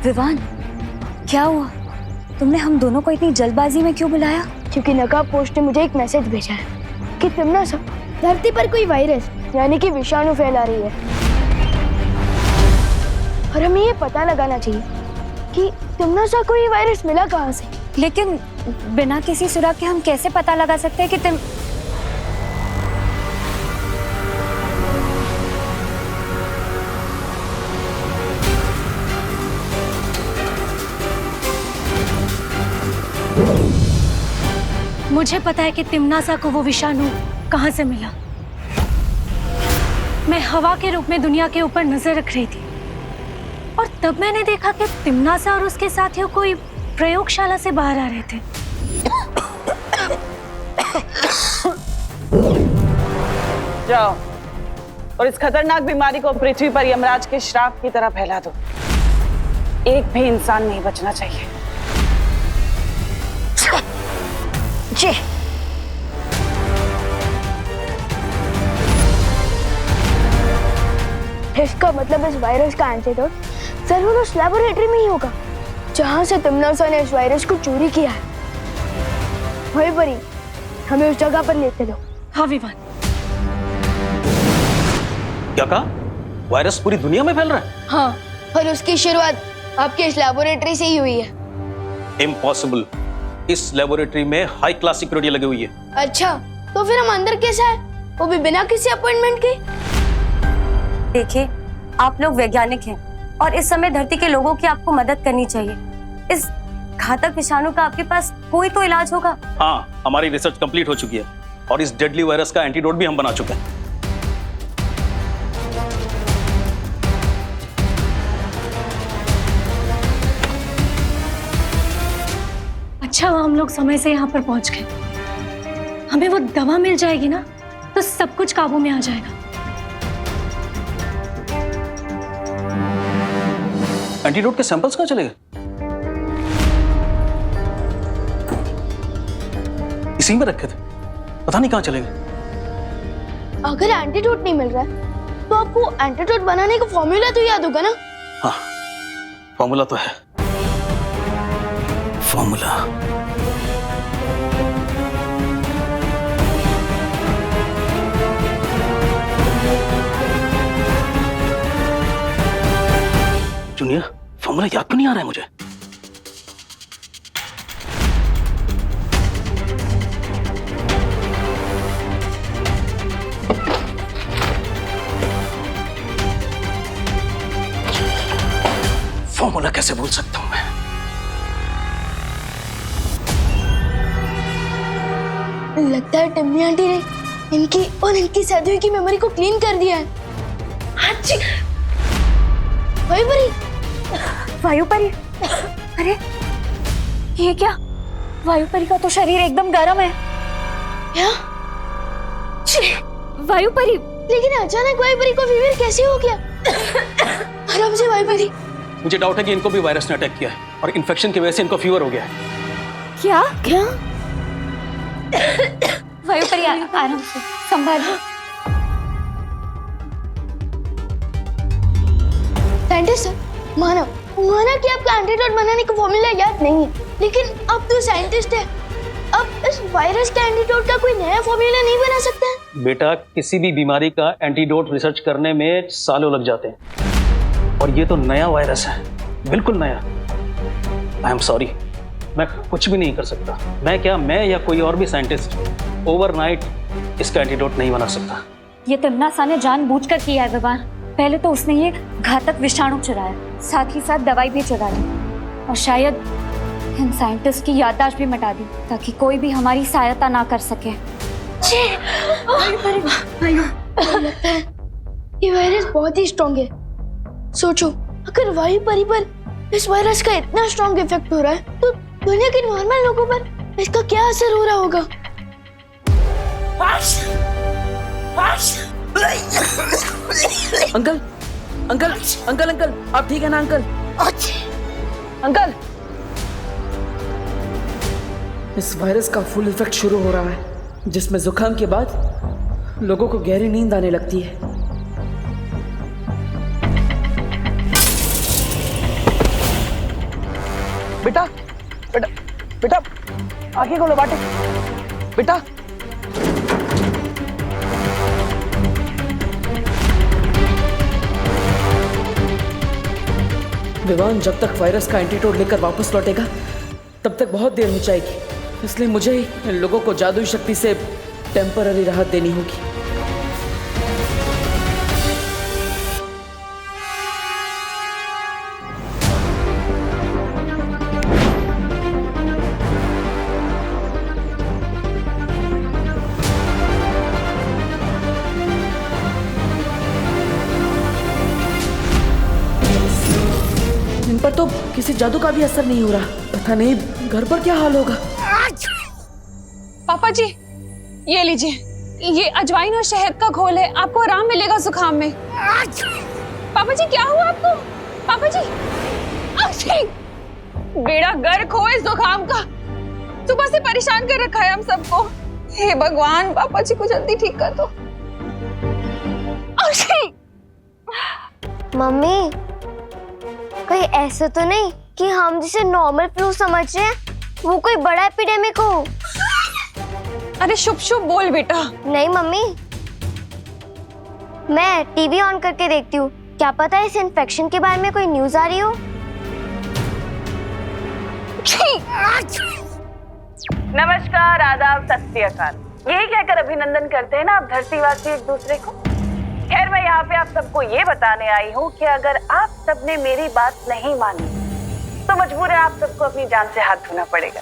विवान, क्या हुआ? तुमने हम दोनों को इतनी जल्दबाजी में क्यों बुलाया? क्योंकि नकाब पोस्ट ने मुझे एक मैसेज भेजा है कि तिम्नासा धरती पर कोई वायरस यानी कि विषाणु फैला रही है और हमें ये पता लगाना चाहिए कि तिम्नासा को ये वायरस मिला कहाँ से। लेकिन बिना किसी सुराग के हम कैसे पता लगा सकते हैं कि तुम... मुझे पता है कि तिम्नासा को वो विषाणु कहाँ से मिला। मैं हवा के रूप में दुनिया के ऊपर नजर रख रही थी और तब मैंने देखा कि तिम्नासा और उसके साथियों कोई प्रयोगशाला से बाहर आ रहे थे। जाओ और इस खतरनाक बीमारी को पृथ्वी पर यमराज के श्राप की तरह फैला दो। एक भी इंसान नहीं बचना चाहिए। जी। इसका मतलब इस वायरस का एंटीडोट जरूर उस लैबोरेटरी में ही होगा जहां से तिम्नासा ने इस वायरस को चोरी किया है। वही परी, हमें उस जगह पर लेते लो। हाँ विवान। क्या कहा? वायरस पूरी दुनिया में फैल रहा है? हाँ, और उसकी शुरुआत आपके इस लैबोरेटरी से ही हुई है। इम्पॉसिबल। इस लेबोरेटरी में हाई क्लास सिक्योरिटी लगी हुई है। अच्छा, तो फिर हम अंदर कैसे आए, वो भी बिना किसी अपॉइंटमेंट के? देखिए, आप लोग वैज्ञानिक हैं और इस समय धरती के लोगों की आपको मदद करनी चाहिए। इस घातक विषाणु का आपके पास कोई तो इलाज होगा। हाँ, हमारी रिसर्च कंप्लीट हो चुकी है और इस डेडली वायरस का एंटीडोट भी हम बना चुके हैं। अच्छा हुआ हम लोग समय से यहाँ पर पहुंच गए। हमें वो दवा मिल जाएगी ना तो सब कुछ काबू में आ जाएगा। एंटीडोट के सैंपल्स कहाँ चले गए? इसी में रखे थे, पता नहीं कहाँ चले गए। अगर एंटीडोट नहीं मिल रहा है तो आपको एंटीडोट बनाने का फॉर्मूला तो याद होगा ना? हाँ, फॉर्मूला तो है। फॉर्मूला जूनियर, फॉर्मूला याद तो नहीं आ रहा है मुझे। फॉर्मूला कैसे भूल सकता हूं मैं? लगता है टिम्मी आंटी ने इनकी और इनकी साथियों की मेमोरी को क्लीन कर दिया है। हाँ जी। वही परी। वायुपरी, अरे ये क्या? वायुपरी का तो शरीर एकदम गर्म है। क्या? वायुपरी, लेकिन अचानक वायुपरी को फीवर कैसे हो गया? आराम से वायुपरी। मुझे डाउट है कि इनको भी वायरस ने अटैक किया है और इन्फेक्शन की वजह से इनको फीवर हो गया है। क्या? क्या? वायुपरी आराम से संभालो। साइंटिस्ट सर, माना कि आपका एंटीडोट बनाने का फॉर्मूला याद नहीं है, लेकिन अब तो साइंटिस्ट है, अब इस वायरस के एंटीडोट का कोई नया फॉर्मूला नहीं बना सकता है? बेटा, किसी भी बीमारी का एंटीडोट रिसर्च करने में सालों लग जाते हैं और ये तो नया वायरस है, बिल्कुल नया। आई एम सॉरी, मैं कुछ भी नहीं कर सकता। मैं या कोई और भी साइंटिस्ट ओवरनाइट इसका एंटीडोट नहीं बना सकता। ये तिम्नासा ने जानबूझकर किया है विवान। पहले तो उसने ये घातक विषाणु चुराया, साथ ही साथ दवाई भी चुरा ली और शायद इन साइंटिस्ट की याददाश्त भी मिटा दी ताकि कोई भी हमारी सहायता ना कर सके। लगता है ये वायरस बहुत ही स्ट्रॉन्ग है। सोचो, अगर वायुपरी पर इस वायरस का इतना स्ट्रॉन्ग इफेक्ट हो रहा है तो दुनिया के नॉर्मल लोगों पर इसका क्या असर हो रहा होगा? अंकल अंकल अंकल अंकल, आप ठीक है ना अंकल? अंकल, इस वायरस का फुल इफेक्ट शुरू हो रहा है, जिसमें जुकाम के बाद लोगों को गहरी नींद आने लगती है। बेटा बेटा बेटा आगे खोलो बाटे बेटा। विवान जब तक वायरस का एंटीडोट लेकर वापस लौटेगा तब तक बहुत देर हो जाएगी, इसलिए मुझे ही इन लोगों को जादुई शक्ति से टेम्पररी राहत देनी होगी। इन पर तो किसी जादू का भी असर नहीं हो रहा, पता नहीं घर पर क्या हाल होगा। पापा जी ये लीजिए, ये अजवाइन और शहद का घोल है, आपको आराम मिलेगा जुकाम में। पापा जी क्या हुआ आपको? पापा जी बेड़ा गर्क हो इस जुकाम का, सुबह से परेशान कर रखा है हम सबको। हे भगवान, पापा जी को जल्दी ठीक कर दो। मम्मी कोई ऐसा तो नहीं कि हम जिसे नॉर्मल फ्लू समझ रहे हैं वो कोई बड़ा एपिडेमिक हो? अरे शुभ शुभ बोल बेटा। नहीं मम्मी, मैं टीवी ऑन करके देखती हूँ, क्या पता इस इन्फेक्शन के बारे में कोई न्यूज आ रही हो। नमस्कार, आदाब, सत श्री अकाल, यही कहकर अभिनंदन करते हैं ना आप धरतीवासी एक दूसरे को। खैर मैं यहाँ पे आप सबको ये बताने आई हूँ कि अगर आप सबने मेरी बात नहीं मानी तो मजबूर है आप सबको अपनी जान से हाथ धोना पड़ेगा।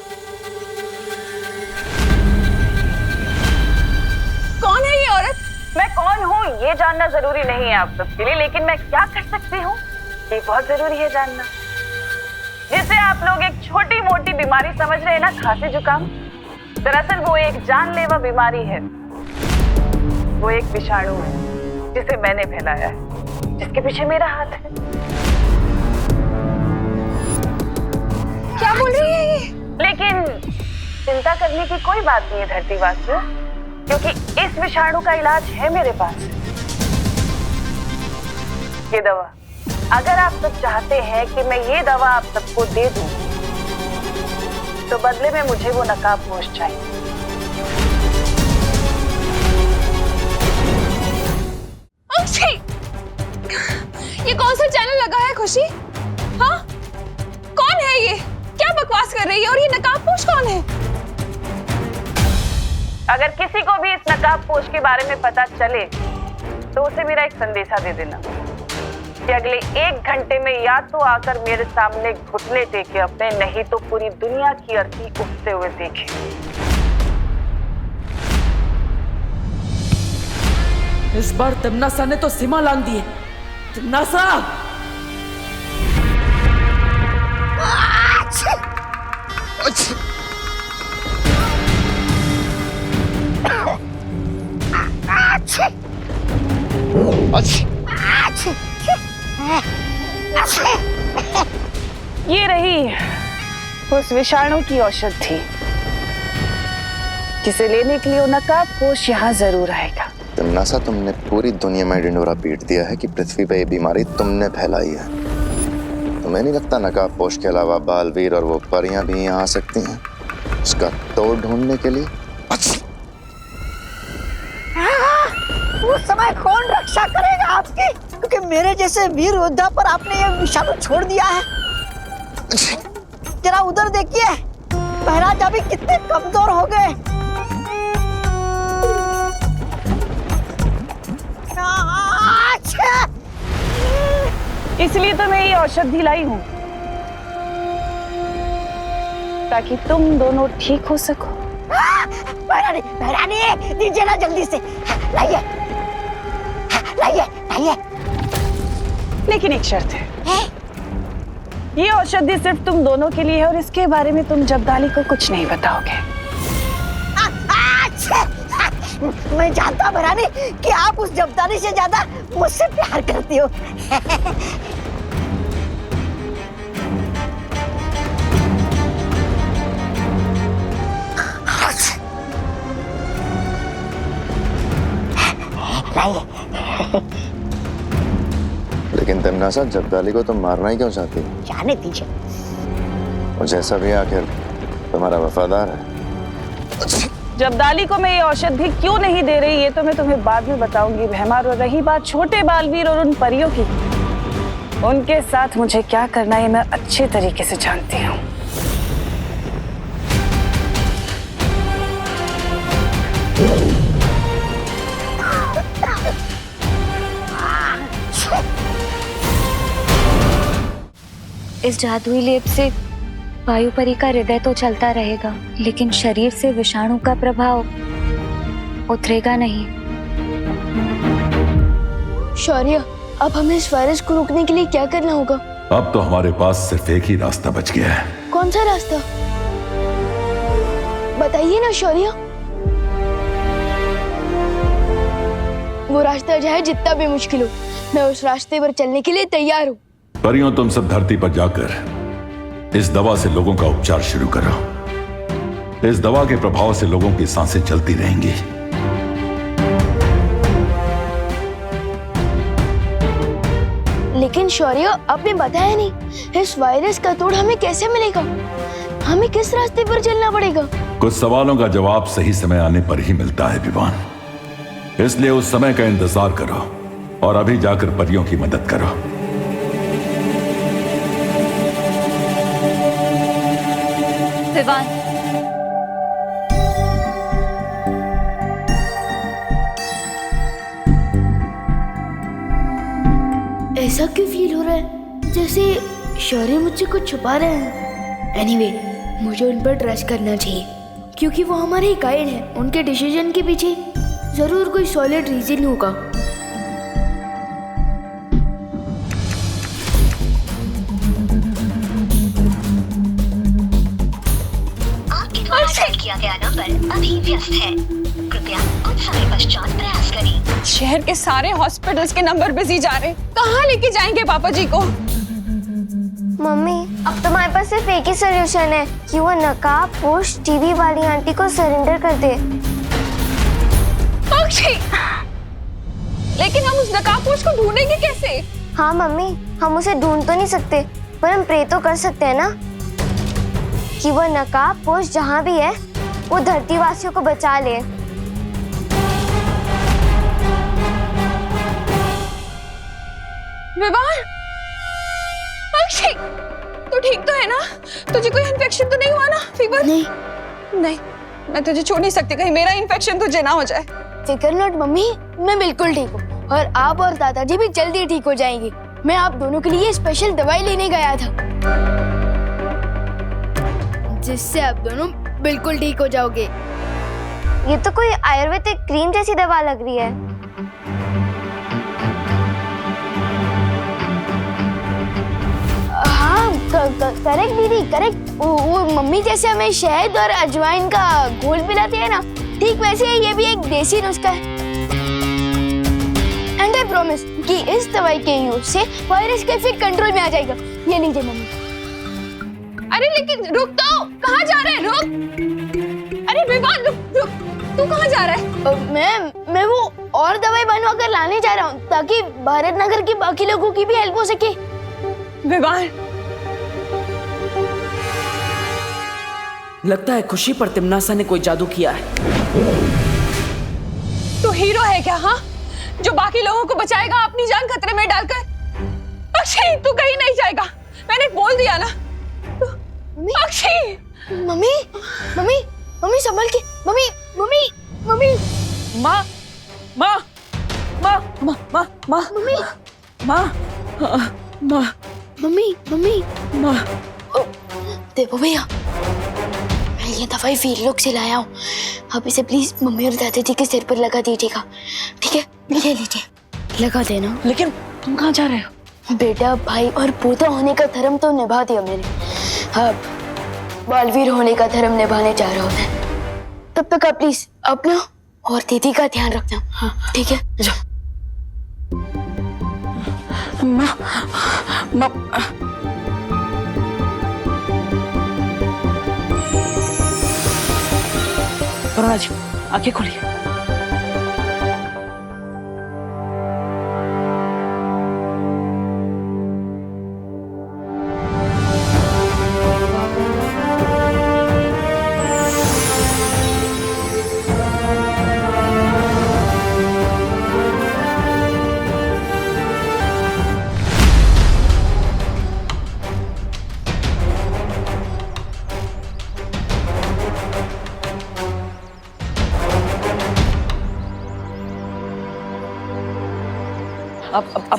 कौन है ये औरत? मैं कौन हूँ ये जानना जरूरी नहीं है आप सबके लिए, लेकिन मैं क्या कर सकती हूँ ये बहुत जरूरी है जानना। जिसे आप लोग एक छोटी मोटी बीमारी समझ रहे हैं ना, खांसी जुकाम, दरअसल वो एक जानलेवा बीमारी है। वो एक विषाणु है जिसे मैंने फैलाया है, जिसके पीछे मेरा हाथ है। क्या बोल रही है ये? लेकिन चिंता करने की कोई बात नहीं है धरतीवासियों, क्योंकि इस विषाणु का इलाज है मेरे पास। ये दवा, अगर आप सब चाहते हैं कि मैं ये दवा आप सबको दे दूं, तो बदले में मुझे वो नकाबपोश चाहिए। ये कौन सा चैनल लगा है खुशी? हाँ, कौन है ये? क्या बकवास कर रही है? और ये नकाबपोश कौन है? अगर किसी को भी इस नकाबपोश के बारे में पता चले तो उसे मेरा एक संदेशा दे देना कि अगले 1 घंटे में या तो आकर मेरे सामने घुटने टेके अपने, नहीं तो पूरी दुनिया की अर्थी उठते हुए देखे। इस बार तिम्नासा ने तो सीमा लांघ दी है। तिम्नासा! ये रही उस विषाणु की औषधि जिसे लेने के लिए वो नकाबपोश यहाँ जरूर आएगा। तिम्नासा, तुमने पूरी दुनिया में ढिंडोरा पीट दिया है कि पृथ्वी पे ये बीमारी तुमने फैलाई है। तुम्हें नहीं लगता नकाबपोश के अलावा बालवीर और वो परियां भी यहाँ आ सकती हैं उसका तोड़ ढूंढने के लिए? उस समय कौन रक्षा करेगा आपकी? क्योंकि मेरे जैसे वीर योद्धा पर आपने ये विषाणु छोड़ दिया है। जरा उधर देखिए, महाराज अभी कितने कमजोर हो गए। इसलिए तो मैं ये औषधि लाई हूँ ताकि तुम दोनों ठीक हो सको। महारानी दीजिए ना जल्दी से, लाइए लाइए लाइए। लेकिन एक शर्त है, ये औषधि सिर्फ तुम दोनों के लिए है और इसके बारे में तुम जब्दाली को कुछ नहीं बताओगे। मैं जानता हूँ महारानी कि आप उस जब्दाली से ज्यादा मुझसे प्यार करती हो। लेकिन तिम्नासा, जब्दाली को तुम मारना ही क्यों चाहती हो? जाने दीजिए, और जैसा भी आखिर तुम्हारा वफादार है। जब्दाली को मैं ये औषधि क्यों नहीं दे रही, ये तो मैं तुम्हें बाद में बताऊंगी भैमार। और रही बात छोटे बालवीर और उन परियों की, उनके साथ मुझे क्या करना है मैं अच्छे तरीके से जानती हूँ। इस जादुई लेप से वायुपरी का हृदय तो चलता रहेगा, लेकिन शरीर से विषाणु का प्रभाव उतरेगा नहीं। शौर्य, अब हमें इस वायरस को रोकने के लिए क्या करना होगा? अब तो हमारे पास सिर्फ एक ही रास्ता बच गया है। कौन सा रास्ता? बताइए ना शौर्य। वो रास्ता चाहे जितना भी मुश्किल हो, मैं उस रास्ते पर चलने के लिए तैयार हूँ। परियों, तुम सब धरती पर जाकर इस दवा से लोगों का उपचार शुरू करो। इस दवा के प्रभाव से लोगों की सांसें चलती रहेंगी। लेकिन शौर्य, आपने बताया नहीं, इस वायरस का तोड़ हमें कैसे मिलेगा? हमें किस रास्ते पर चलना पड़ेगा? कुछ सवालों का जवाब सही समय आने पर ही मिलता है विवान, इसलिए उस समय का इंतजार करो और अभी जाकर परियों की मदद करो। विवान, ऐसा क्यों फील हो रहा है जैसे शौर्य मुझसे कुछ छुपा रहे हैं? एनीवे, मुझे उन पर ट्रस्ट करना चाहिए क्योंकि वो हमारे गाइड हैं। उनके डिसीजन के पीछे जरूर कोई सॉलिड रीजन होगा। किया गया नंबर अभी व्यस्त है, कृपया कुछ समय पश्चात प्रयास करें। शहर के सारे हॉस्पिटल्स के नंबर बिजी जा रहे, कहाँ लेके जाएंगे पापा जी को? मम्मी, अब तुम्हारे पास सिर्फ एक ही सोल्यूशन है कि वो नकाब पोश टीवी वाली आंटी को सरेंडर कर दे। पक्षी, लेकिन हम उस नकाबपोश को ढूंढेंगे कैसे? हाँ मम्मी, हम उसे ढूंढ तो नहीं सकते, पर हम प्रे तो कर सकते हैं ना कि वो नकाबपोश जहाँ भी है वो धरती वासियों को बचा ले। विवान, पक्षी, तू ठीक तो है ना? तुझे कोई इन्फेक्शन तो नहीं हुआ ना? फीवर? नहीं, नहीं, मैं तुझे छोड़ नहीं सकती, कहीं मेरा इन्फेक्शन तुझे ना हो जाए। फिकर नॉट मम्मी, मैं बिल्कुल ठीक हूँ और आप और दादाजी भी जल्दी ठीक हो जाएंगे। मैं आप दोनों के लिए स्पेशल दवाई लेने गया था जिससे आप दोनों बिल्कुल ठीक हो जाओगे। ये तो कोई आयुर्वेदिक क्रीम जैसी दवा लग रही है। हाँ, करेक्ट दीदी, करेक्ट। वो मम्मी जैसे हमें शहद और अजवाइन का घोल पिलाती है ना, ठीक वैसे ही ये भी एक देसी नुस्खा है। एंड आई प्रॉमिस कि इस दवाई के यूज से वायरस का इफेक्ट कंट्रोल में आ जाएगा। ये लीजिए मम्मी। अरे लेकिन रुक तो, कहाँ जा रहे हैं? रुक! अरे विवान, रुक! तू कहाँ जा रहा है? मैं वो और दवाई बनवा कर लाने जा रहा हूँ ताकि भारत नगर के बाकी लोगों की भी हेल्प हो सके। विवान, लगता है खुशी पर तिमनासा ने कोई जादू किया है। तू हीरो है क्या? हाँ, जो बाकी लोगों को बचाएगा अपनी जान खतरे में डालकर। अक्षय, तू कहीं नहीं जाएगा, मैंने बोल दिया ना। अक्षय! मम्मी, मम्मी, मम्मी संभल के। Mummy, mummy, mummy. माँ, माँ, माँ, माँ, माँ, माँ, मम्मी, माँ, माँ, मम्मी, मम्मी, माँ। देखो भैया, मैं ये दवाई फील्ड लोग से लाया हूँ। आप इसे प्लीज मम्मी और दादाजी के सिर पर लगा दीजिएगा, ठीक है? ले लीजिए, लगा देना। लेकिन तुम कहाँ जा रहे हो? बेटा, भाई और पोता होने का धर्म तो निभा दिया मैंने, अब बालवीर होने का धर्म निभाने जा रहा हूँ मैं। तब तक आप प्लीज अपना और दीदी का ध्यान रखना। हाँ, ठीक है? माँ, माँ, करुणा जी, आंखें खोलिए।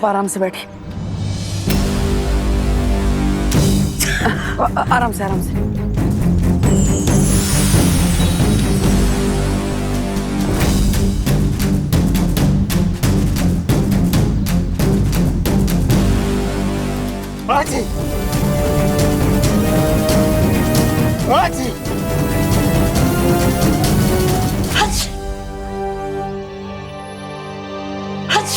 आप आराम से बैठे। आराम से, आराम से। बाजी, बाजी। Hutch, Hutch.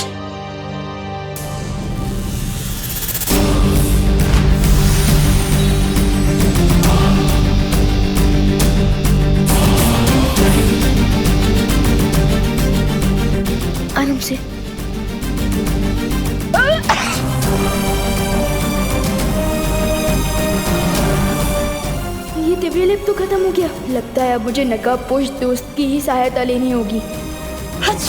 आराम से। ये दिव्य लेप तो खत्म हो गया। लगता है अब मुझे नकाब पोश दोस्त की ही सहायता लेनी होगी। हच।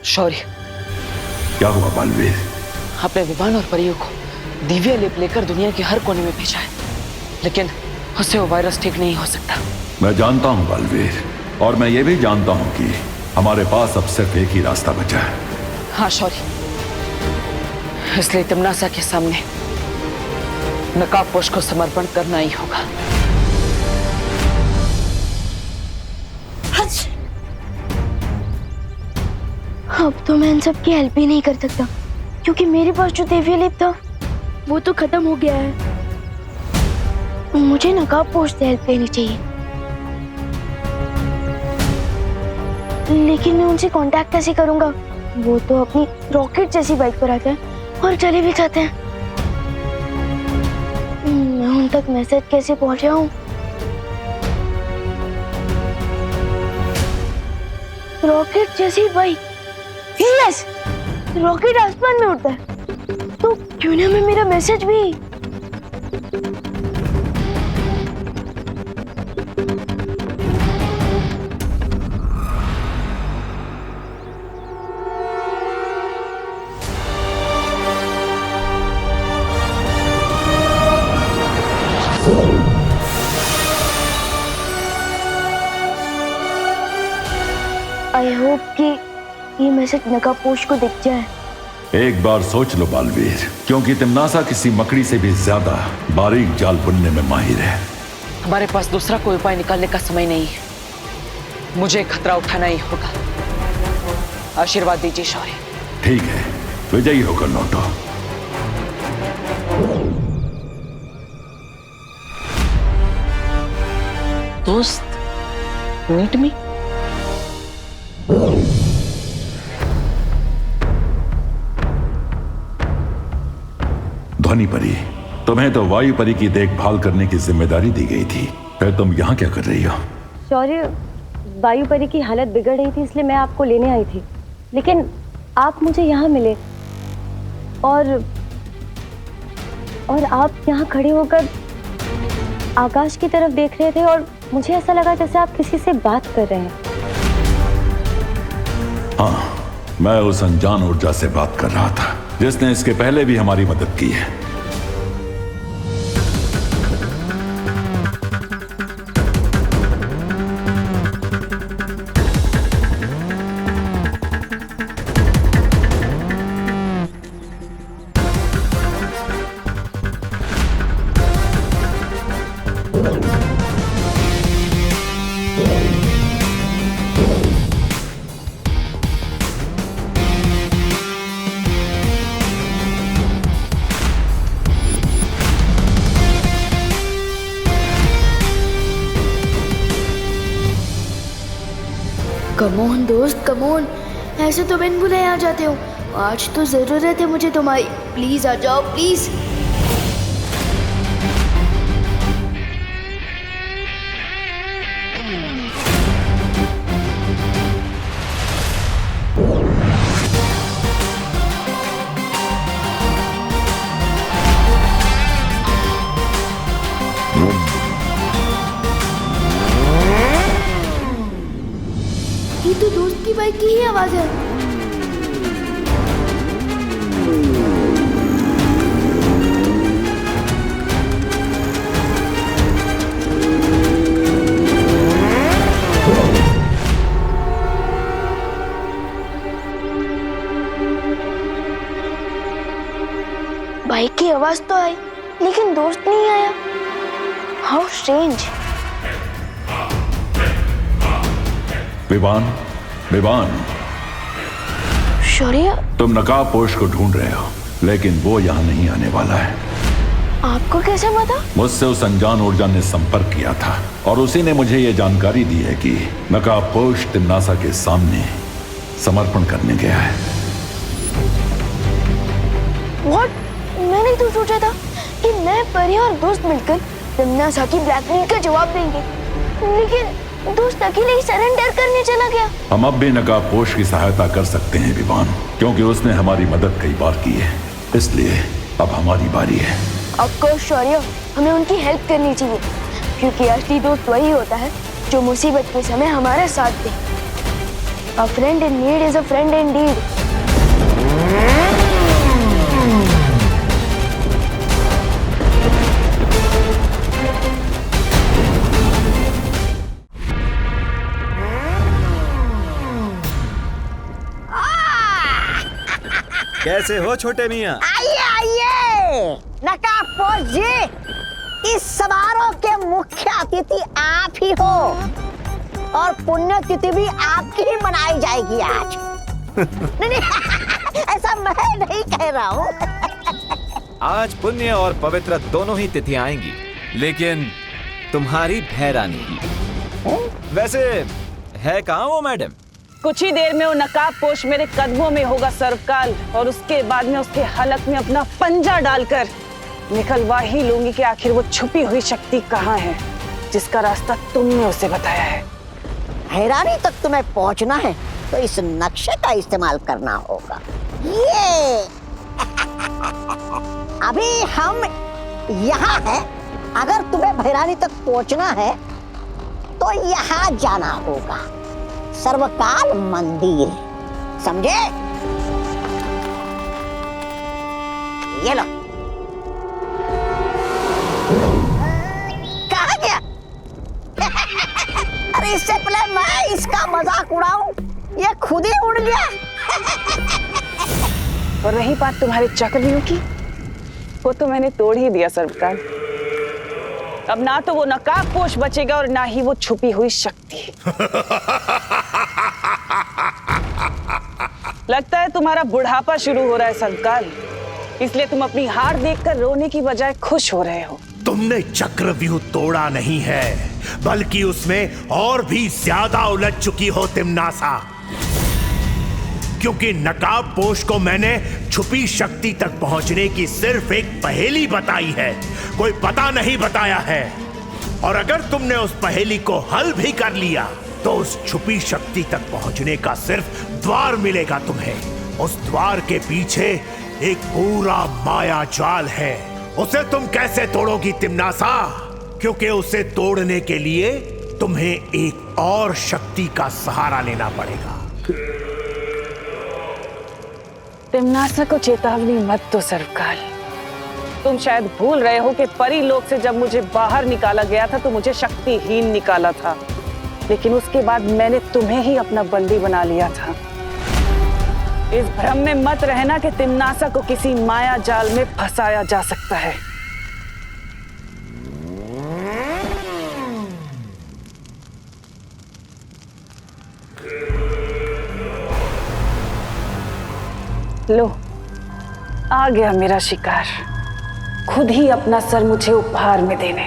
शौर्य, क्या हुआ बालवीर? आपने विमान और परियों को दिव्य लेप लेकर दुनिया के हर कोने में भेजा है, लेकिन उससे वो वायरस ठीक नहीं हो सकता। मैं जानता हूं बालवीर, और मैं ये भी जानता हूं कि हमारे पास अब सिर्फ एक ही रास्ता बचा है। हाँ शौर्य, इसलिए तिमनासा के सामने नकाबपोश को समर्पण करना ही होगा। हच। अब तो मैं इन सब की हेल्प ही नहीं कर सकता, क्योंकि मेरे पास जो दिव्य लेप था वो तो खत्म हो गया है। मुझे नकाबपोश से हेल्प लेनी चाहिए, लेकिन मैं उनसे कांटेक्ट कैसे करूंगा? वो तो अपनी रॉकेट जैसी बाइक पर आते हैं और चले भी जाते हैं। मैं उन तक मैसेज कैसे पहुंचाऊं? रॉकेट जैसी बाइक, यस, रॉकेट आसमान में उड़ता है, तो क्यों ना मैं मेरा मैसेज भी। आई होप कि ये मैसेज नकाबपोश को दिख जाए। एक बार सोच लो बालवीर, क्योंकि तिमनासा किसी मकड़ी से भी ज्यादा बारीक जाल बुनने में माहिर है। हमारे पास दूसरा कोई उपाय निकालने का समय नहीं है। मुझे खतरा उठाना ही होगा। आशीर्वाद दीजिए शौर्य। ठीक है, विजयी होकर लौटो। दोस्त, मीट मी। ध्वनि परी, तुम्हें तो वायु परी की देखभाल करने की जिम्मेदारी दी गई थी, फिर तुम यहाँ क्या कर रही हो? शौर्य, वायु परी की हालत बिगड़ रही थी, इसलिए मैं आपको लेने आई थी, लेकिन आप मुझे यहाँ मिले और आप यहाँ खड़े होकर आकाश की तरफ देख रहे थे और मुझे ऐसा लगा जैसे आप किसी से बात कर रहे हैं। हाँ, मैं उस अनजान ऊर्जा से बात कर रहा था जिसने इसके पहले भी हमारी मदद की है। कमोन दोस्त, कमोन, ऐसे तो बिन बुलाए आ जाते हो। आज तो जरूरत है मुझे तुम्हारी। प्लीज आ जाओ, प्लीज। ये तो दोस्त की बाइक की ही आवाज है। बाइक की आवाज तो आई लेकिन दोस्त नहीं आया। How strange. विवान, विवान, शौर्य, तुम नकाबपोश को ढूंढ रहे हो, लेकिन वो यहाँ नहीं आने वाला है। आपको कैसे पता? मुझसे उस अनजान ऊर्जा ने संपर्क किया था और उसी ने मुझे ये जानकारी दी है कि नकाबपोश तिम्नासा के सामने समर्पण करने गया है। What? मैंने तो सोचा था कि मैं, परी और दोस्त मिलकर तिम्नासा की ब्लैकमेल का जवाब देंगे, लेकिन दोस्त अकेले ही सरेंडर करने चला गया। हम अब भी नकाबपोश की सहायता कर सकते हैं विवान, क्योंकि उसने हमारी मदद कई बार की है, इसलिए अब हमारी बारी है। ऑफ कोर्स शौर्य, हमें उनकी हेल्प करनी चाहिए, क्योंकि असली दोस्त वही होता है जो मुसीबत के समय हमारा साथ दे। A friend in need is a friend indeed. कैसे हो छोटे मियाँ? आइए आइए नकाबपोश जी, इस समारोह के मुख्य अतिथि आप ही हो और पुण्यतिथि भी आपकी ही मनाई जाएगी आज। नहीं, ऐसा मैं नहीं कह रहा हूँ। आज पुण्य और पवित्र दोनों ही तिथि आएंगी, लेकिन तुम्हारी भैरानी की। वैसे है कहाँ वो मैडम? कुछ ही देर में वो नकाबपोश मेरे कदमों में होगा सरकाल, और उसके बाद में उसके हलक में अपना पंजा डालकर निकलवा ही लूंगी कि आखिर वो छुपी हुई शक्ति कहाँ है जिसका रास्ता तुमने उसे बताया है। हैरानी तक तुम्हें पहुंचना है तो इस नक्शे का इस्तेमाल करना होगा। ये अभी हम यहाँ हैं, अगर तुम्हें भैरानी तक पहुंचना है तो यहाँ जाना होगा, सर्वकाल मंदिर, समझे? ये लो। कहाँ गया? अरे इससे पहले मैं इसका मजाक उड़ाऊं, ये खुद ही उड़ गया। और रही बात तुम्हारे चक्रव्यूह की, वो तो मैंने तोड़ ही दिया सर्वकाल। अब ना तो वो नकाबपोश बचेगा और ना ही वो छुपी हुई शक्ति। लगता है तुम्हारा बुढ़ापा शुरू हो रहा है सर्वकाल, इसलिए तुम अपनी हार देखकर रोने की बजाय खुश हो रहे हो। तुमने चक्रव्यूह तोड़ा नहीं है, बल्कि उसमें और भी ज्यादा उलझ चुकी हो तिम्नासा, क्योंकि नकाबपोश को मैंने छुपी शक्ति तक पहुंचने की सिर्फ एक पहेली बताई है, कोई पता नहीं बताया है। और अगर तुमने उस पहेली को हल भी कर लिया तो उस छुपी शक्ति तक पहुंचने का सिर्फ द्वार मिलेगा तुम्हें। उस द्वार के पीछे एक पूरा माया जाल है, उसे तुम कैसे तोड़ोगी तिम्नासा? क्योंकि उसे तोड़ने के लिए तुम्हें एक और शक्ति का सहारा लेना पड़ेगा। तिम्नासा को चेतावनी मत दो सर्वकाल। तुम शायद भूल रहे हो कि परी लोक से जब मुझे बाहर निकाला गया था तो मुझे शक्तिहीन निकाला था, लेकिन उसके बाद मैंने तुम्हें ही अपना बंदी बना लिया था। इस भ्रम में मत रहना कि तिम्नासा को किसी माया जाल में फंसाया जा सकता है। लो, आ गया मेरा शिकार, खुद ही अपना सर मुझे उपहार में देने।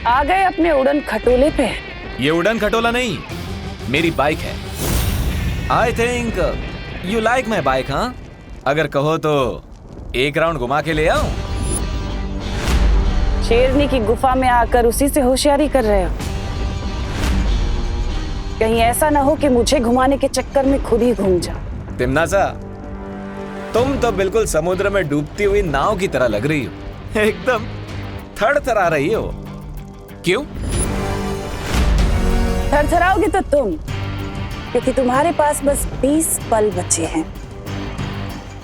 आ गए अपने उड़न खटोले पे। ये उड़न खटोला नहीं, मेरी बाइक है। I think you like my bike, हाँ? अगर कहो तो एक राउंड घुमा के ले आऊं? शेरनी की गुफा में आकर उसी से होशियारी कर रहे हो? कहीं ऐसा ना हो कि मुझे घुमाने के चक्कर में खुद ही घूम जाओ। तिम्नासा, तुम तो बिल्कुल समुद्र में डूबती हुई नाव की तरह लग रही हो, एकदम थरथरा रही हो। क्यों? थरथराओगे तो तुम, क्योंकि तुम्हारे पास बस 20 पल बचे हैं।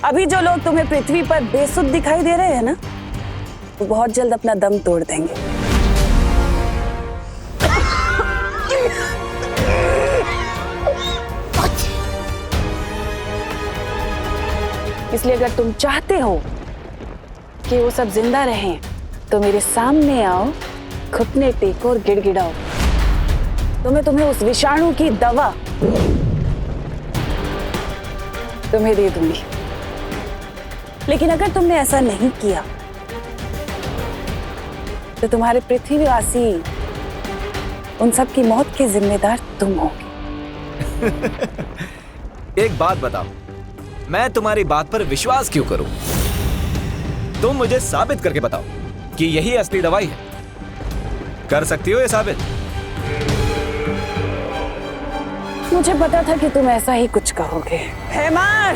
अभी जो लोग तुम्हें पृथ्वी पर बेसुध दिखाई दे रहे हैं ना, वो बहुत जल्द अपना दम तोड़ देंगे। इसलिए अगर तुम चाहते हो कि वो सब जिंदा रहें तो मेरे सामने आओ, घुटने टेको और गिड़गिड़ाओ, तो मैं तुम्हें उस विषाणु की दवा तुम्हें दे दूंगी। लेकिन अगर तुमने ऐसा नहीं किया तो तुम्हारे पृथ्वीवासी उन सब की मौत के जिम्मेदार तुम होगे। एक बात बताओ, मैं तुम्हारी बात पर विश्वास क्यों करूं? तुम मुझे साबित करके बताओ कि यही असली दवाई है। कर सकती हो ये साबित? मुझे पता था कि तुम ऐसा ही कुछ कहोगे। हैमर!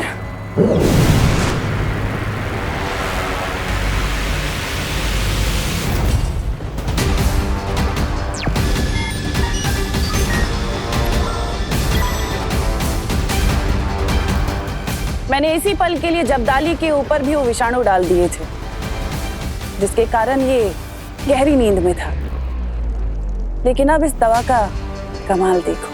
मैंने इसी पल के लिए जब्दाली के ऊपर भी वो विषाणु डाल दिए थे, जिसके कारण ये गहरी नींद में था। लेकिन अब इस दवा का कमाल देखो।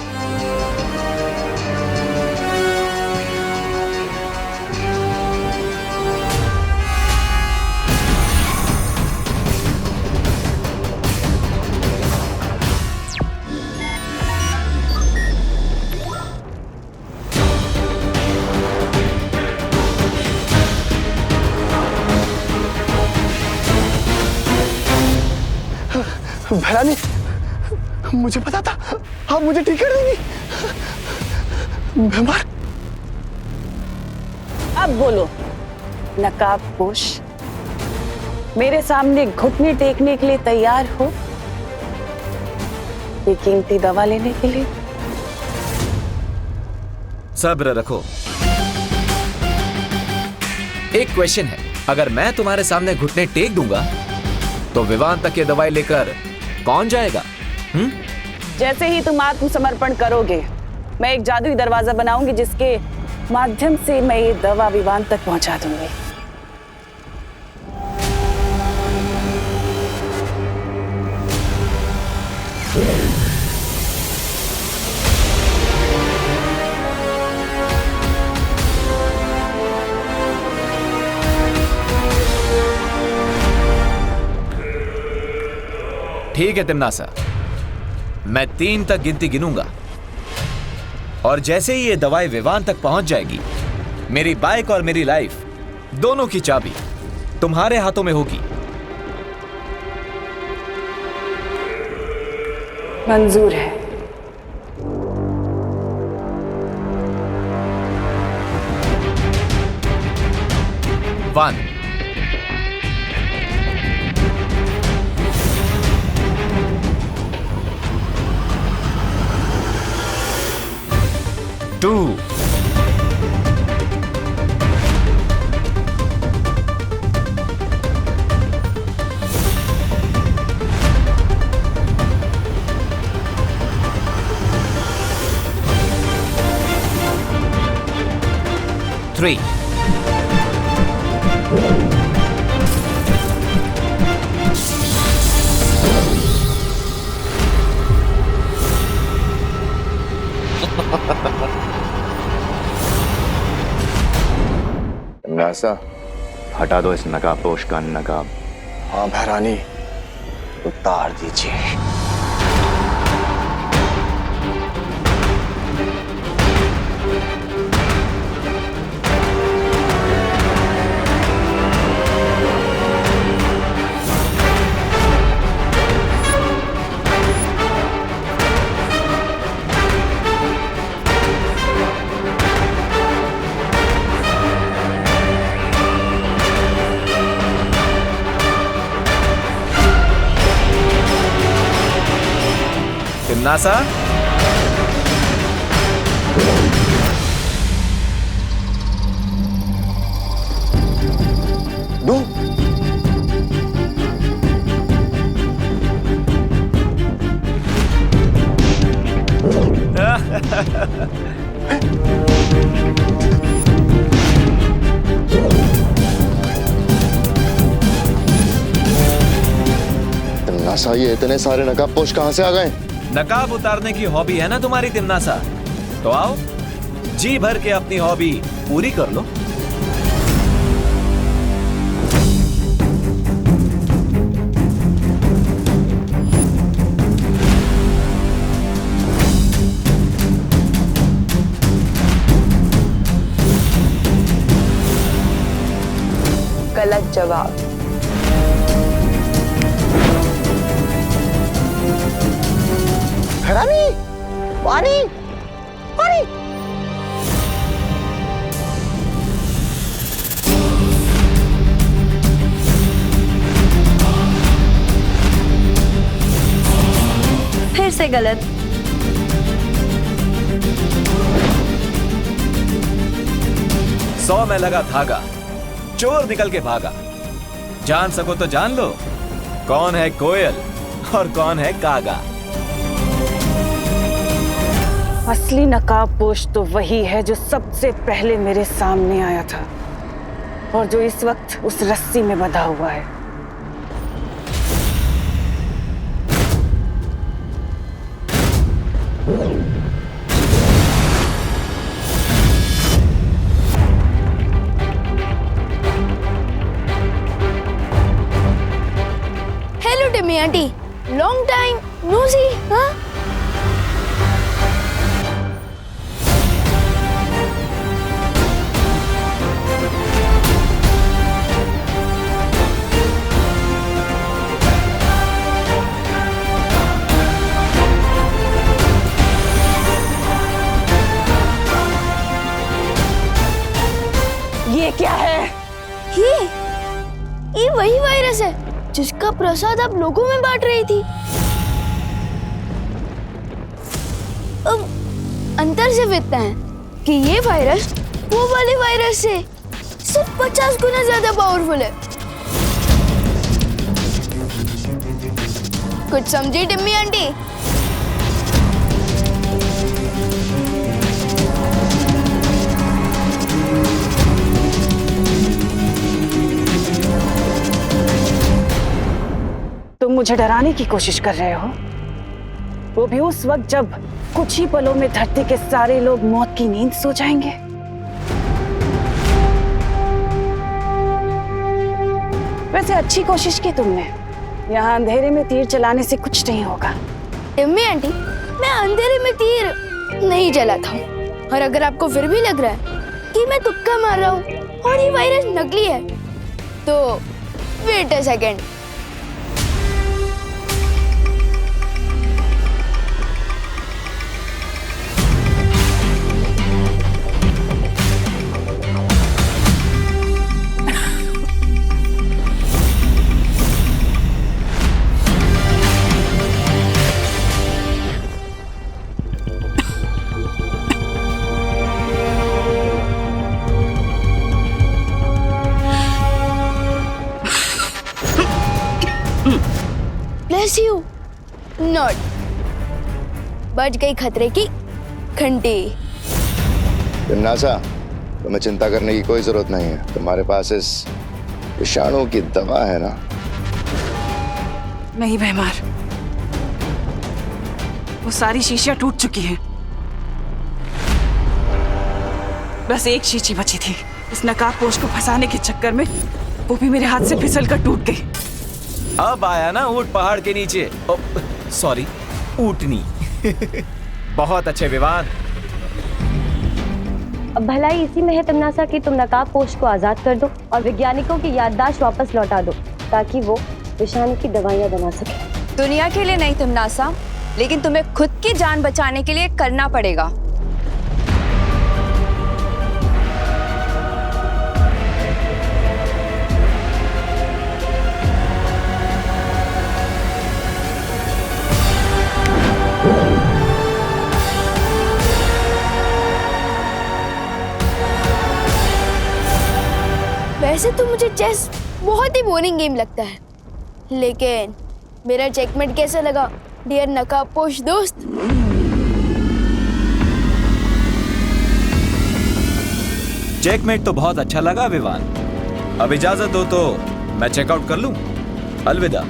भैरानी, मुझे पता था आप मुझे ठीक कर देंगी। बीमार। अब बोलो नकाबपोश, मेरे सामने घुटने टेकने के लिए तैयार हो ये कीमती दवा लेने के लिए? सब्र रखो। एक क्वेश्चन है, अगर मैं तुम्हारे सामने घुटने टेक दूंगा तो विवान तक ये दवाई लेकर कौन जाएगा? जैसे ही तुम आत्मसमर्पण करोगे, मैं एक जादुई दरवाजा बनाऊंगी जिसके माध्यम से मैं ये दवा विवान तक पहुंचा दूंगी। ठीक है तिम्नासा, मैं 3 तक गिनती गिनूंगा और जैसे ही ये दवाई विवान तक पहुंच जाएगी, मेरी बाइक और मेरी लाइफ दोनों की चाबी तुम्हारे हाथों में होगी। मंजूर है। वन, 2, 3, नासा, हटा दो इस नकाबपोश का नकाब। हाँ भैरानी, उतार दीजिए। तिम्नासा, दो। तिमनासा, ये इतने सारे नकाबपोश कहां से आ गए? नकाब उतारने की हॉबी है ना तुम्हारी तिमनासा, तो आओ जी भर के अपनी हॉबी पूरी कर लो। गलत जवाब। रानी, पानी, पानी। फिर से गलत। सौ में लगा धागा, चोर निकल के भागा। जान सको तो जान लो, कौन है कोयल और कौन है कागा। असली नकाबपोश तो वही है जो सबसे पहले मेरे सामने आया था और जो इस वक्त उस रस्सी में बंधा हुआ है। Hello Timmy aunty, long time no see. हाँ, ये क्या है? ये वही वायरस है जिसका प्रसाद आप लोगों में बांट रही थी। अब अंतर सिर्फ इतना है कि ये वायरस वो वाले वायरस से सिर्फ 50 गुना ज्यादा पावरफुल है। कुछ समझी टिम्मी आंटी? तुम मुझे डराने की कोशिश कर रहे हो, वो भी उस वक्त जब कुछ ही पलों में धरती के सारे लोग मौत की नींद सो जाएंगे। वैसे अच्छी कोशिश की तुमने, यहाँ अंधेरे में तीर चलाने से कुछ नहीं होगा। टिम्मी आंटी, मैं अंधेरे में तीर नहीं चलाता हूँ, और अगर आपको फिर भी लग रहा है कि मैं तुक्का मार रहा हूँ और ये वायरस नकली है, तो wait a second. Bless you. Not. बच गई खतरे की घंटी। तिमनासा, तुम्हें चिंता करने की कोई जरूरत नहीं है। तुम्हारे पास इस विषाणु की दवा है ना? नहीं बेमार, वो सारी शीशियां टूट चुकी हैं। बस एक शीशी बची थी। इस नकाबपोश को फंसाने के चक्कर में वो भी मेरे हाथ से फिसल कर टूट गई। अब आया ना ऊंट पहाड़ के नीचे। सॉरी, ऊंटनी। बहुत अच्छे विवान। अब भलाई इसी में है तिमनासा कि तुम नकाबपोश को आजाद कर दो और वैज्ञानिकों की याददाश्त वापस लौटा दो ताकि वो विषाणु की दवाइयां बना सके। दुनिया के लिए नहीं तिमनासा, लेकिन तुम्हें खुद की जान बचाने के लिए करना पड़ेगा। वैसे तो मुझे चेस बहुत ही बोरिंग गेम लगता है, लेकिन मेरा चेकमेट कैसा लगा डियर नकाबपोश दोस्त? चेकमेट तो बहुत अच्छा लगा विवान। अब इजाजत हो तो मैं चेकआउट कर लूं। अलविदा।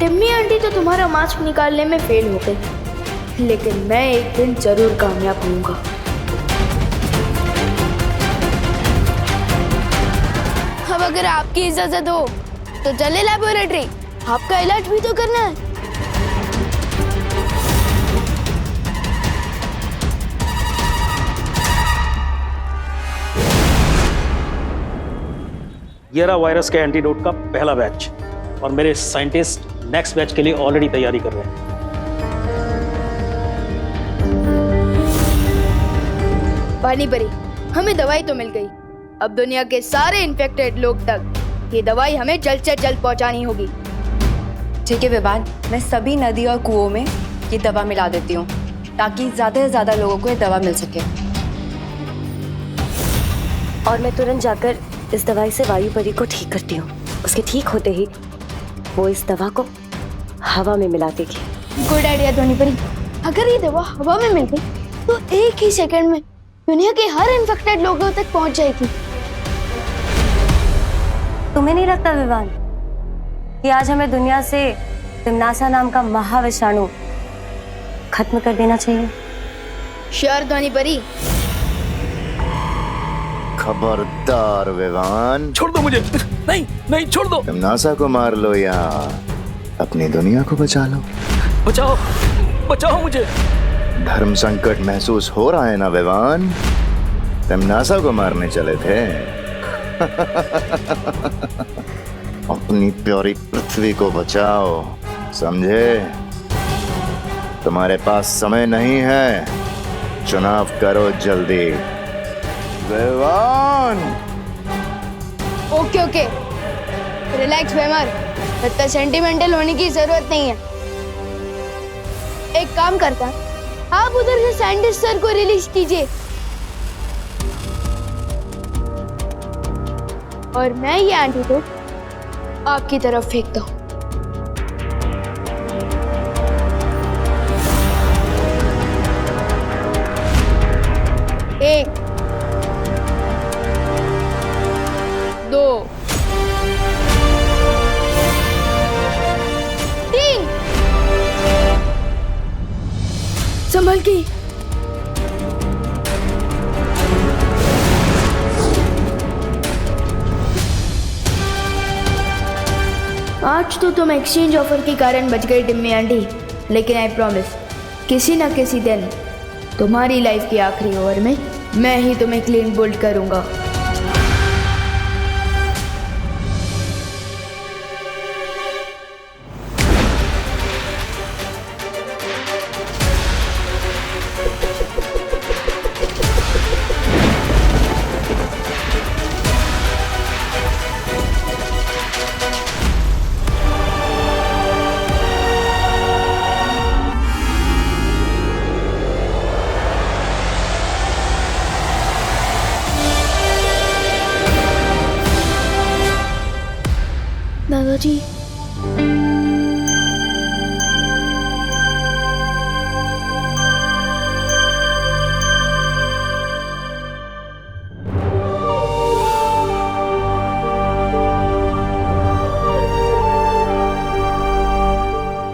टिम्मी आंटी तो तुम्हारा मास्क निकालने में फेल हो गई, लेकिन मैं एक दिन जरूर कामयाब होऊंगा। अब अगर आपकी इजाजत हो तो चले लैबोरेटरी, आपका इलाज भी तो करना है। ये रहा वायरस के एंटीडोट का पहला बैच, और मेरे साइंटिस्ट नेक्स्ट बैच के लिए ऑलरेडी तैयारी कर रहे हैं। पानी परी, हमें दवाई तो मिल गई। अब दुनिया के सारे इन्फेक्टेड लोग तक ये दवाई हमें जल्द से जल्द पहुंचानी होगी। ठीक है विवान, मैं सभी नदी और कुओं में ये दवा मिला देती हूँ ताकि ज्यादा से ज्यादा लोगों को ये दवा मिल सके। और मैं तुरंत जाकर इस दवाई से वायु परी को ठीक करती हूँ। उसके ठीक होते ही वो इस दवा को हवा में मिला देगी। गुड आइडिया ध्वनि परी। अगर ये दवा हवा में मिल गई तो एक ही सेकंड में दुनिया के हर इन्फेक्टेड लोगों तक पहुंच जाएगी। तुम्हें नहीं लगता विवान कि आज हमें दुनिया से तिम्नासा नाम का महाविषाणु खत्म कर देना चाहिए? श्योर ध्वनि परी। खबरदार विवान, छोड़ दो मुझे। नहीं नहीं, छोड़ दो। तुम नासा को मार लो या अपनी दुनिया को बचा लो। बचाओ बचाओ मुझे। धर्म संकट महसूस हो रहा है ना विवान? तुम नासा को मारने चले थे। अपनी प्यारी पृथ्वी को बचाओ, समझे? तुम्हारे पास समय नहीं है, चुनाव करो जल्दी। विवान। ओके ओके, रिलैक्स वेमर, इतना सेंटिमेंटल होने की जरूरत नहीं है। एक काम करता, आप उधर से साइंटिस्ट सर को रिलीज कीजिए और मैं ये एंटीडोट आपकी तरफ फेंकता हूं। एक, दो, तीन। संभल के। आज तो तुम एक्सचेंज ऑफर के कारण बच गई टिम्मी आंटी, लेकिन आई प्रॉमिस किसी ना किसी दिन तुम्हारी लाइफ के आखिरी ओवर में मैं ही तुम्हें क्लीन बोल्ड करूंगा। दादाजी,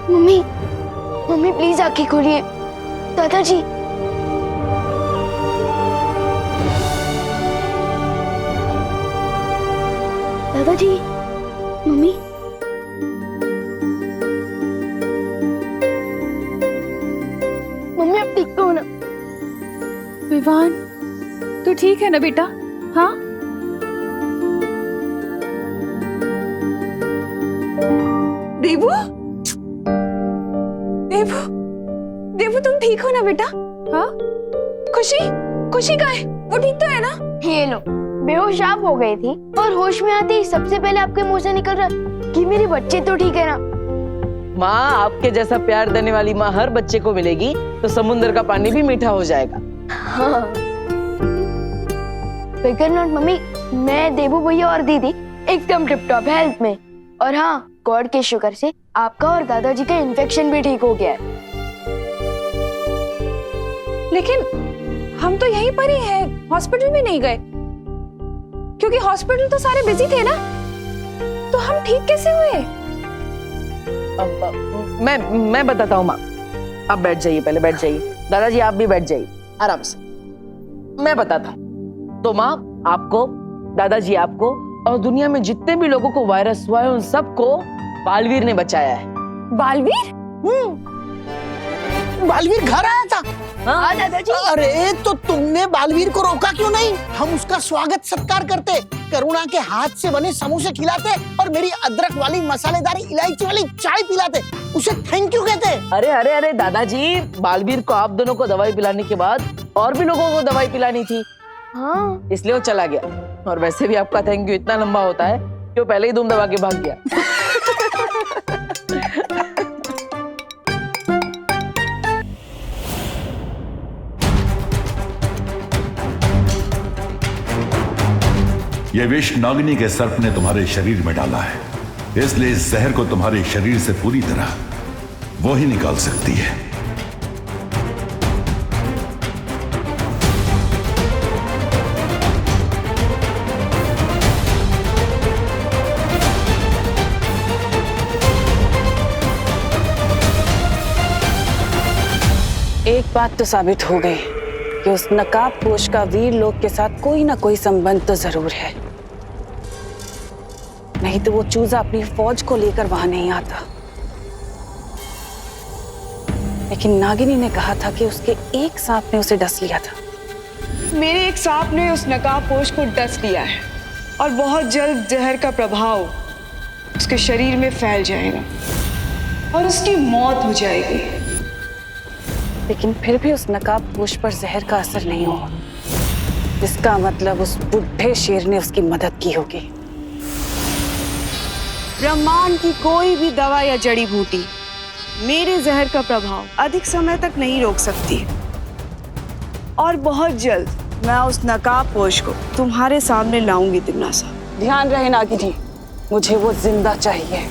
मम्मी मम्मी प्लीज आंखें खोलिए। दादाजी, दादाजी, मम्मी, मम्मी अब ठीक तो हो ना? विवान, तू ठीक है ना बेटा? हाँ, देवू, देवू, देवू तुम ठीक हो ना बेटा? हाँ, खुशी, खुशी कहाँ है? वो ठीक तो है ना? ये लो, बेहोश आप हो गई थी और होश में आते ही सबसे पहले आपके मुंह से निकल रहा कि मेरे बच्चे तो ठीक है ना। माँ, आपके जैसा प्यार देने वाली माँ हर बच्चे को मिलेगी तो समुद्र का पानी भी मीठा हो जाएगा। हाँ। फिकर नॉट मम्मी, मैं, देवू भैया और दीदी एकदम टिप टॉप हेल्थ में। और हाँ, गॉड के शुक्र से आपका और दादाजी का इन्फेक्शन भी ठीक हो गया है। लेकिन हम तो यहीं पर ही हैं, हॉस्पिटल भी नहीं गए क्योंकि हॉस्पिटल तो सारे बिजी थे ना। तो हम ठीक कैसे हुए? मैं बताता हूँ माँ। आप बैठ जाइए, पहले बैठ जाइए। दादाजी आप भी बैठ जाइए आराम से, मैं बताता हूँ। तो माँ, आपको, दादाजी आपको और दुनिया में जितने भी लोगों को वायरस हुआ है उन सबको बालवीर ने बचाया है। बालवीर? बालवीर घर आया था? हाँ दादाजी। अरे तो तुमने बालवीर को रोका क्यों नहीं? हम उसका स्वागत सत्कार करते, करुणा के हाथ से बने समोसे खिलाते और मेरी अदरक वाली मसालेदार इलायची वाली चाय पिलाते, उसे थैंक यू कहते। अरे अरे अरे दादाजी, बालवीर को आप दोनों को दवाई पिलाने के बाद और भी लोगों को दवाई पिलानी थी। हाँ, इसलिए वो चला गया। और वैसे भी आपका थैंक यू इतना लंबा होता है कि वो पहले ही धूम दबा के भाग गया। यह विष नागिनी के सर्प ने तुम्हारे शरीर में डाला है, इसलिए इस जहर को तुम्हारे शरीर से पूरी तरह वो ही निकाल सकती है। एक बात तो साबित हो गई कि उस नकाबपोश का वीर लोग के साथ कोई ना कोई संबंध तो जरूर है, नहीं तो वो चूजा अपनी फौज को लेकर वहां नहीं आता। लेकिन नागिनी ने कहा था कि उसके एक सांप ने उसे डस लिया था। मेरे एक सांप ने उस नकाबपोश को डस लिया है और बहुत जल्द जहर का प्रभाव उसके शरीर में फैल जाएगा और उसकी मौत हो जाएगी। लेकिन फिर भी उस नकाबपोश पर जहर का असर नहीं हुआ, इसका मतलब उस बुढ़े शेर ने उसकी मदद की होगी। ब्रह्मांड की कोई भी दवा या जड़ी बूटी मेरे जहर का प्रभाव अधिक समय तक नहीं रोक सकती और बहुत जल्द मैं उस नकाबपोश को तुम्हारे सामने लाऊंगी तिम्नासा। ध्यान रहे नागिनी, मुझे वो जिंदा चाहिए।